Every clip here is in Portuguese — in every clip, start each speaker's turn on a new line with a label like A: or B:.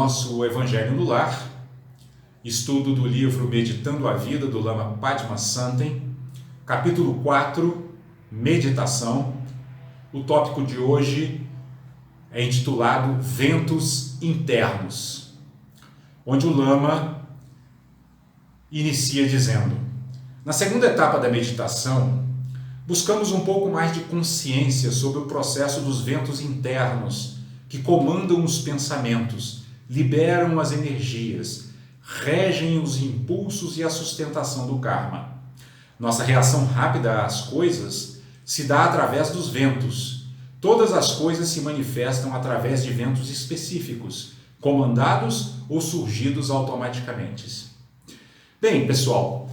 A: nosso Evangelho no Lar, estudo do livro Meditando a Vida, do Lama Padmasanten, capítulo 4, Meditação. O tópico de hoje é intitulado Ventos Internos, onde o Lama inicia dizendo: na segunda etapa da meditação, buscamos um pouco mais de consciência sobre o processo dos ventos internos que comandam os pensamentos, liberam as energias, regem os impulsos e a sustentação do karma. Nossa reação rápida às coisas se dá através dos ventos. Todas as coisas se manifestam através de ventos específicos, comandados ou surgidos automaticamente. Bem, pessoal,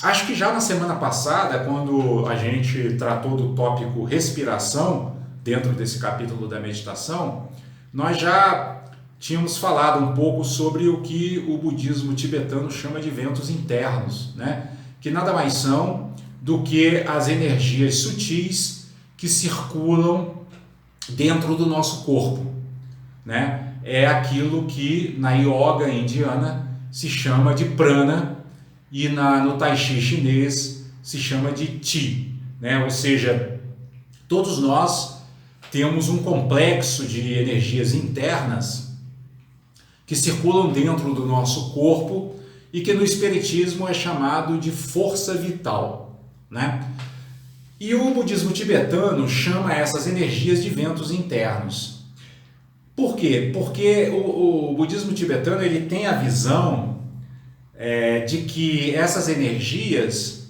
A: acho que já na semana passada, quando a gente tratou do tópico respiração, dentro desse capítulo da meditação, nós já tínhamos falado um pouco sobre o que o budismo tibetano chama de ventos internos, né? Que nada mais são do que as energias sutis que circulam dentro do nosso corpo, né? É aquilo que na yoga indiana se chama de prana e no tai chi chinês se chama de chi, né? Ou seja, todos nós temos um complexo de energias internas que circulam dentro do nosso corpo e que no espiritismo é chamado de força vital, né? E o budismo tibetano chama essas energias de ventos internos. Por quê? Porque o budismo tibetano ele tem a visão de que essas energias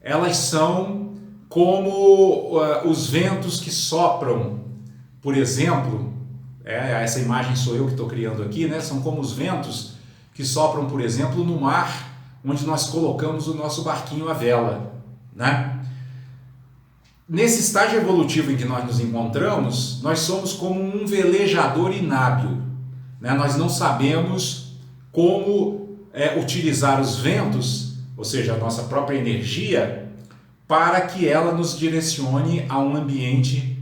A: elas são como os ventos que sopram, por exemplo, essa imagem sou eu que estou criando aqui, né? São como os ventos que sopram, por exemplo, no mar, onde nós colocamos o nosso barquinho à vela, né? Nesse estágio evolutivo em que nós nos encontramos, nós somos como um velejador inábil, né? Nós não sabemos como utilizar os ventos, ou seja, a nossa própria energia, para que ela nos direcione a um ambiente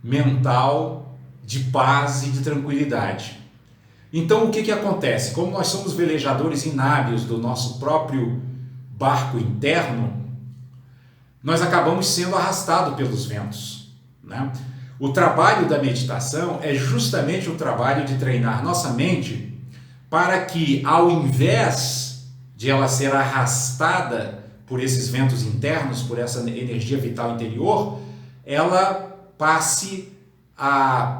A: mental de paz e de tranquilidade. Então, o que acontece? Como nós somos velejadores inábeis do nosso próprio barco interno, nós acabamos sendo arrastados pelos ventos, né? O trabalho da meditação é justamente o trabalho de treinar nossa mente para que, ao invés de ela ser arrastada por esses ventos internos, por essa energia vital interior, ela passe a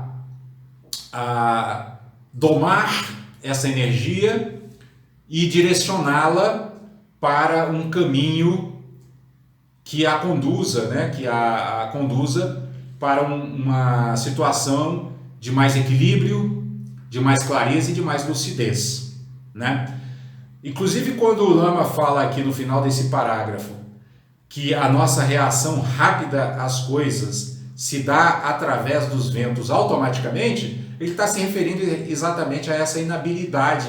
A: domar essa energia e direcioná-la para um caminho que a conduza, né? Que a conduza para uma situação de mais equilíbrio, de mais clareza e de mais lucidez, né? Inclusive, quando o Lama fala aqui no final desse parágrafo que a nossa reação rápida às coisas se dá através dos ventos automaticamente, ele está se referindo exatamente a essa inabilidade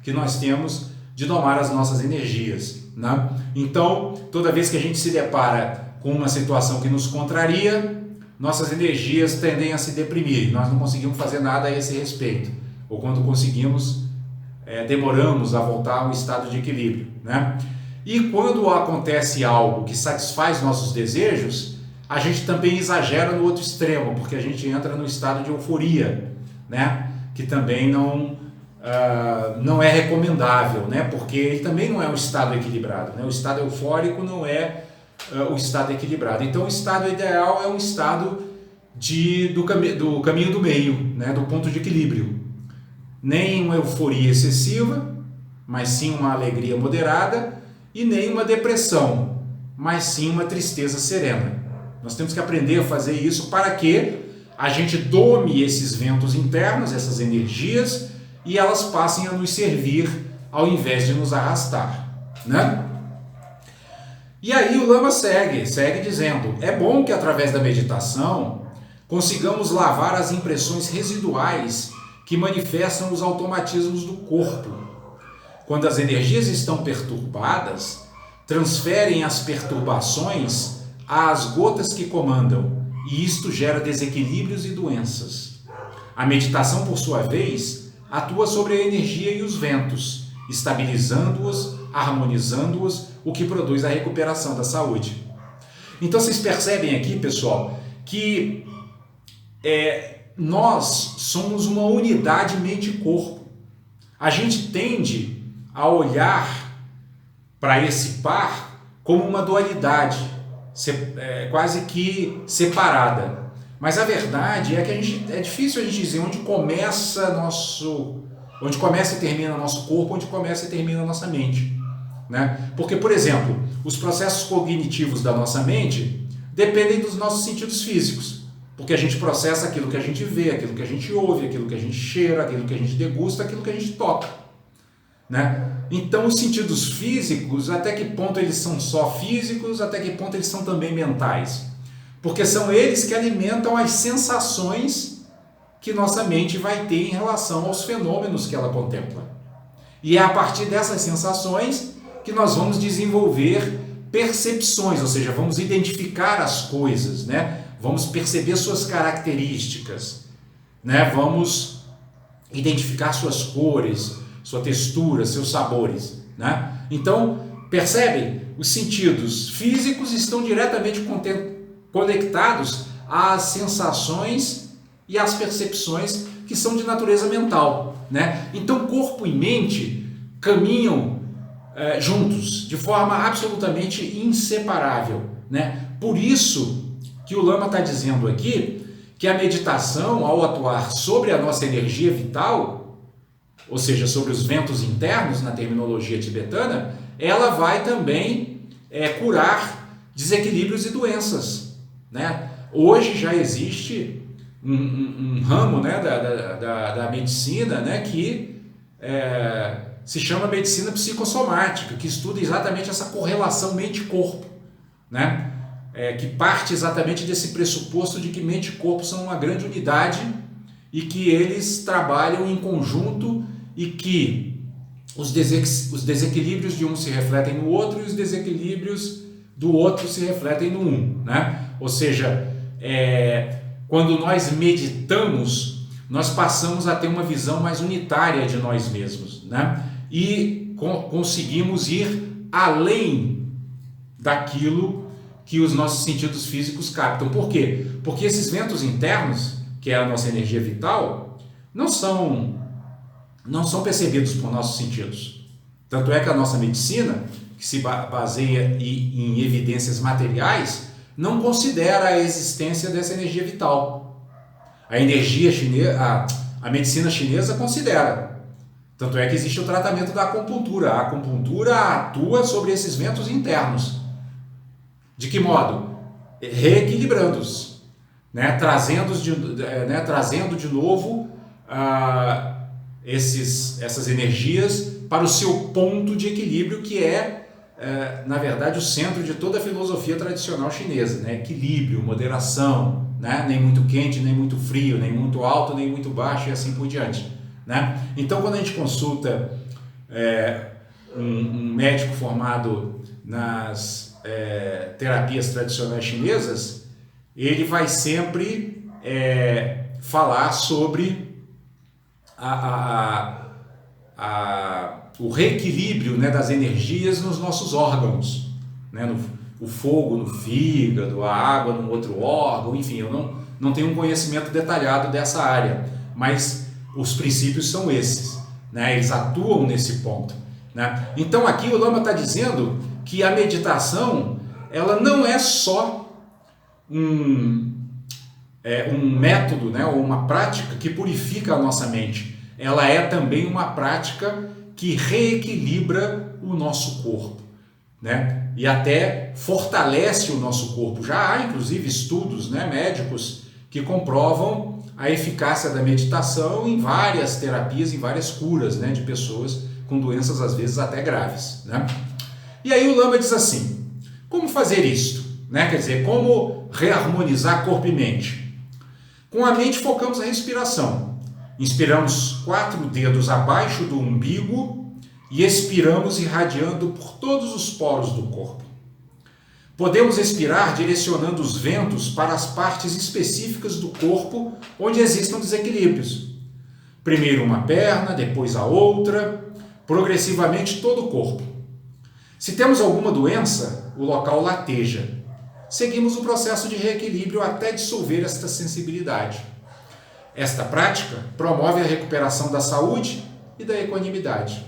A: que nós temos de domar as nossas energias, né? Então, toda vez que a gente se depara com uma situação que nos contraria, nossas energias tendem a se deprimir, nós não conseguimos fazer nada a esse respeito, ou quando conseguimos, demoramos a voltar ao estado de equilíbrio, né? E quando acontece algo que satisfaz nossos desejos, a gente também exagera no outro extremo, porque a gente entra no estado de euforia, né? Que também não é recomendável, né? Porque ele também não é um estado equilibrado, né? O estado eufórico não é o estado equilibrado. Então, o estado ideal é um estado do caminho do meio, né? Do ponto de equilíbrio. Nem uma euforia excessiva, mas sim uma alegria moderada, e nem uma depressão, mas sim uma tristeza serena. Nós temos que aprender a fazer isso para que a gente dome esses ventos internos, essas energias, e elas passem a nos servir ao invés de nos arrastar, né? E aí o Lama segue dizendo: é bom que através da meditação consigamos lavar as impressões residuais que manifestam os automatismos do corpo. Quando as energias estão perturbadas, transferem as perturbações às gotas que comandam, e isto gera desequilíbrios e doenças. A meditação, por sua vez, atua sobre a energia e os ventos, estabilizando-os, harmonizando-os, o que produz a recuperação da saúde. Então vocês percebem aqui, pessoal, que nós somos uma unidade mente-corpo. A gente tende a olhar para esse par como uma dualidade, quase que separada. Mas a verdade é que é difícil a gente dizer onde começa e termina nosso corpo, onde começa e termina a nossa mente. Né? Porque, por exemplo, os processos cognitivos da nossa mente dependem dos nossos sentidos físicos, porque a gente processa aquilo que a gente vê, aquilo que a gente ouve, aquilo que a gente cheira, aquilo que a gente degusta, aquilo que a gente toca. Né? Então, os sentidos físicos, até que ponto eles são só físicos, até que ponto eles são também mentais? Porque são eles que alimentam as sensações que nossa mente vai ter em relação aos fenômenos que ela contempla. E é a partir dessas sensações que nós vamos desenvolver percepções, ou seja, vamos identificar as coisas, né? Vamos perceber suas características, né? Vamos identificar suas cores, sua textura, seus sabores. Né? Então, percebem? Os sentidos físicos estão diretamente conectados às sensações e às percepções que são de natureza mental. Né? Então, corpo e mente caminham juntos, de forma absolutamente inseparável. Né? Por isso que o Lama está dizendo aqui que a meditação, ao atuar sobre a nossa energia vital, ou seja, sobre os ventos internos, na terminologia tibetana, ela vai também curar desequilíbrios e doenças. Né? Hoje já existe um ramo, né, da medicina, né, que se chama medicina psicossomática, que estuda exatamente essa correlação mente-corpo, né? Que parte exatamente desse pressuposto de que mente e corpo são uma grande unidade e que eles trabalham em conjunto e que os desequilíbrios de um se refletem no outro e os desequilíbrios do outro se refletem no um. Né? Ou seja, quando nós meditamos, nós passamos a ter uma visão mais unitária de nós mesmos, né? E conseguimos ir além daquilo que os nossos sentidos físicos captam. Por quê? Porque esses ventos internos, que é a nossa energia vital, não são percebidos por nossos sentidos. Tanto é que a nossa medicina, que se baseia em evidências materiais, não considera a existência dessa energia vital. A medicina chinesa considera. Tanto é que existe o tratamento da acupuntura. A acupuntura atua sobre esses ventos internos. De que modo? Reequilibrando-os, né? Trazendo de novo essas energias para o seu ponto de equilíbrio, que na verdade, o centro de toda a filosofia tradicional chinesa, né? Equilíbrio, moderação, né? Nem muito quente, nem muito frio, nem muito alto, nem muito baixo e assim por diante. Né? Então, quando a gente consulta um médico formado nas terapias tradicionais chinesas, ele vai sempre falar sobre o reequilíbrio, né, das energias nos nossos órgãos, né? O fogo no fígado, a água no outro órgão, enfim, eu não tenho um conhecimento detalhado dessa área, mas os princípios são esses, né? Eles atuam nesse ponto. Né? Então aqui o Lama está dizendo que a meditação, ela não é só um método, né, ou uma prática que purifica a nossa mente. Ela é também uma prática que reequilibra o nosso corpo, né? E até fortalece o nosso corpo. Já há inclusive estudos, né, médicos que comprovam a eficácia da meditação em várias terapias, em várias curas, né, de pessoas com doenças às vezes até graves. Né? E aí o Lama diz assim, como fazer isto? Né? Quer dizer, como reharmonizar corpo e mente? Com a mente focamos a respiração. Inspiramos 4 dedos abaixo do umbigo e expiramos irradiando por todos os poros do corpo. Podemos expirar direcionando os ventos para as partes específicas do corpo onde existam desequilíbrios. Primeiro uma perna, depois a outra, progressivamente todo o corpo. Se temos alguma doença, o local lateja. Seguimos o processo de reequilíbrio até dissolver esta sensibilidade. Esta prática promove a recuperação da saúde e da equanimidade.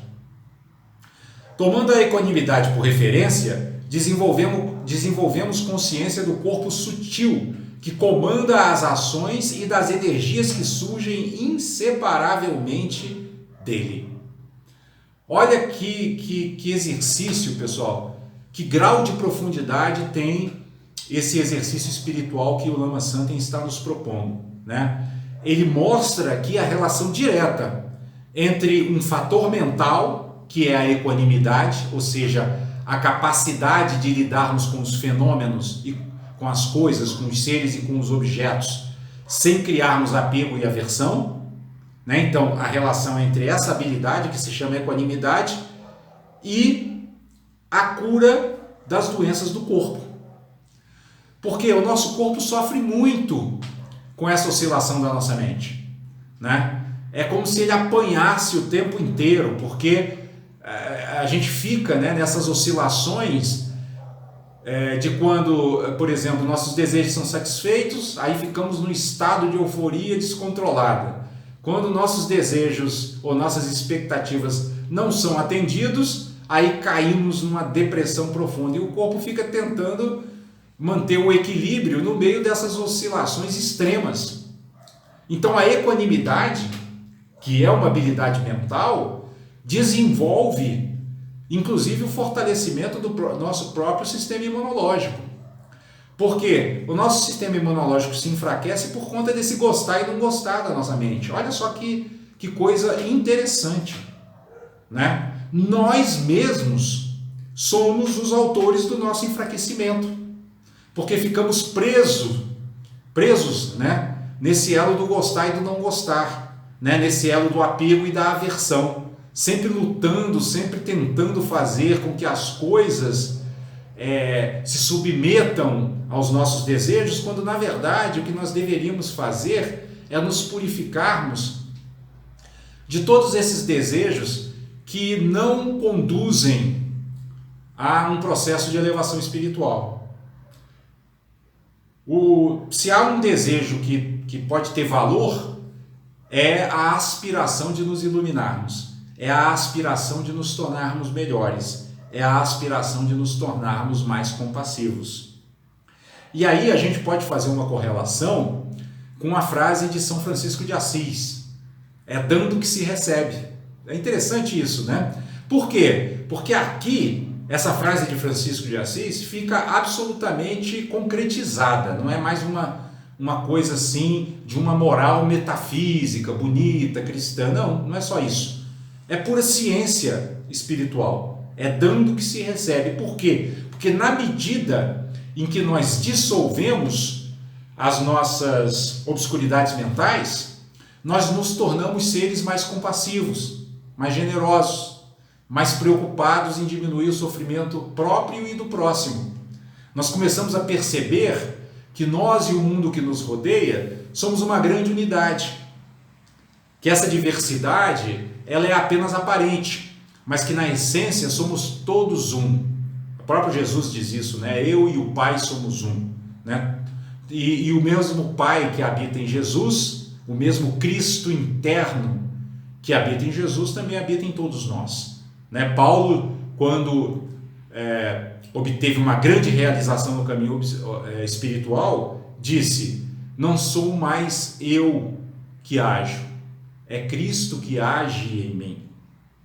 A: Tomando a equanimidade por referência, desenvolvemos consciência do corpo sutil, que comanda as ações e das energias que surgem inseparavelmente dele. Olha que exercício, pessoal, que grau de profundidade tem esse exercício espiritual que o Lama Santen está nos propondo, né? Ele mostra aqui a relação direta entre um fator mental, que é a equanimidade, ou seja, a capacidade de lidarmos com os fenômenos e com as coisas, com os seres e com os objetos, sem criarmos apego e aversão, né? Então, a relação entre essa habilidade, que se chama equanimidade, e a cura das doenças do corpo. Porque o nosso corpo sofre muito com essa oscilação da nossa mente, né? É como se ele apanhasse o tempo inteiro, porque a gente fica, né, nessas oscilações de quando, por exemplo, nossos desejos são satisfeitos, aí ficamos num estado de euforia descontrolada. Quando nossos desejos ou nossas expectativas não são atendidos, aí caímos numa depressão profunda e o corpo fica tentando manter o equilíbrio no meio dessas oscilações extremas. Então a equanimidade, que é uma habilidade mental, desenvolve inclusive o fortalecimento do nosso próprio sistema imunológico. Porque o nosso sistema imunológico se enfraquece por conta desse gostar e não gostar da nossa mente. Olha só que coisa interessante, né? Nós mesmos somos os autores do nosso enfraquecimento, porque ficamos presos, né, nesse elo do gostar e do não gostar, né, nesse elo do apego e da aversão, sempre lutando, sempre tentando fazer com que as coisas se submetam aos nossos desejos, quando na verdade o que nós deveríamos fazer é nos purificarmos de todos esses desejos que não conduzem a um processo de elevação espiritual. Se há um desejo que pode ter valor, é a aspiração de nos iluminarmos, é a aspiração de nos tornarmos melhores, é a aspiração de nos tornarmos mais compassivos. E aí a gente pode fazer uma correlação com a frase de São Francisco de Assis: é dando que se recebe. É interessante isso, né? Por quê? Porque aqui, essa frase de Francisco de Assis fica absolutamente concretizada, não é mais uma coisa assim de uma moral metafísica, bonita, cristã, não é só isso. É pura ciência espiritual. É dando que se recebe. Por quê? Porque na medida em que nós dissolvemos as nossas obscuridades mentais, nós nos tornamos seres mais compassivos, mais generosos, mais preocupados em diminuir o sofrimento próprio e do próximo. Nós começamos a perceber que nós e o mundo que nos rodeia somos uma grande unidade, que essa diversidade ela é apenas aparente, mas que na essência somos todos um. O próprio Jesus diz isso, né? Eu e o Pai somos um, né? E o mesmo Pai que habita em Jesus, o mesmo Cristo interno que habita em Jesus, também habita em todos nós, né? Paulo, quando obteve uma grande realização no caminho espiritual, disse: não sou mais eu que ajo, é Cristo que age em mim.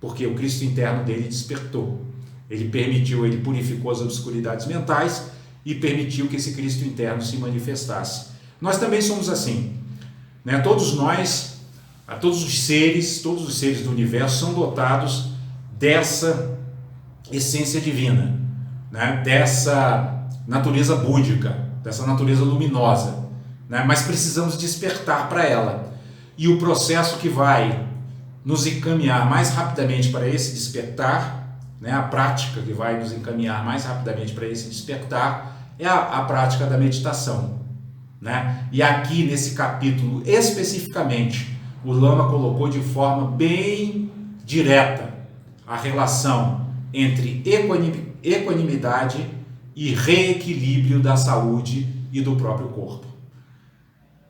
A: Porque o Cristo interno dele despertou. Ele purificou as obscuridades mentais e permitiu que esse Cristo interno se manifestasse. Nós também somos assim, né? Todos nós, todos os seres do universo são dotados dessa essência divina, né? Dessa natureza búdica, dessa natureza luminosa, né? Mas precisamos despertar para ela. E o processo que vai nos encaminhar mais rapidamente para esse despertar, né? A prática que vai nos encaminhar mais rapidamente para esse despertar é a prática da meditação, né? E aqui nesse capítulo especificamente, o Lama colocou de forma bem direta a relação entre equanimidade e reequilíbrio da saúde e do próprio corpo.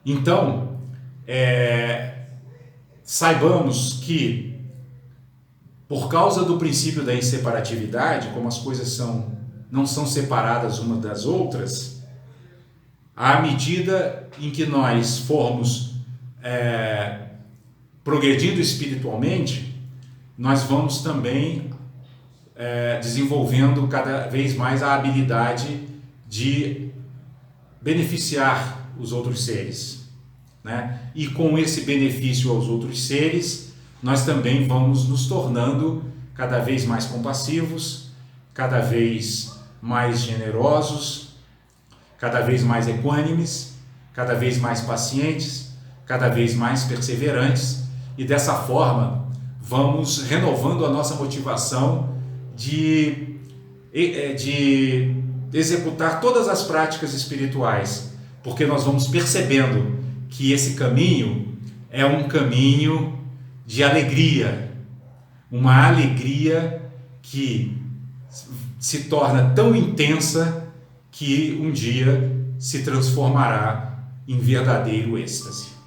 A: Então, saibamos que, por causa do princípio da inseparatividade, como as coisas não são separadas umas das outras, à medida em que nós formos progredindo espiritualmente, nós vamos também desenvolvendo cada vez mais a habilidade de beneficiar os outros seres, né? E com esse benefício aos outros seres, nós também vamos nos tornando cada vez mais compassivos, cada vez mais generosos, cada vez mais equânimes, cada vez mais pacientes, cada vez mais perseverantes, e dessa forma vamos renovando a nossa motivação de executar todas as práticas espirituais, porque nós vamos percebendo que esse caminho é um caminho de alegria, uma alegria que se torna tão intensa que um dia se transformará em verdadeiro êxtase.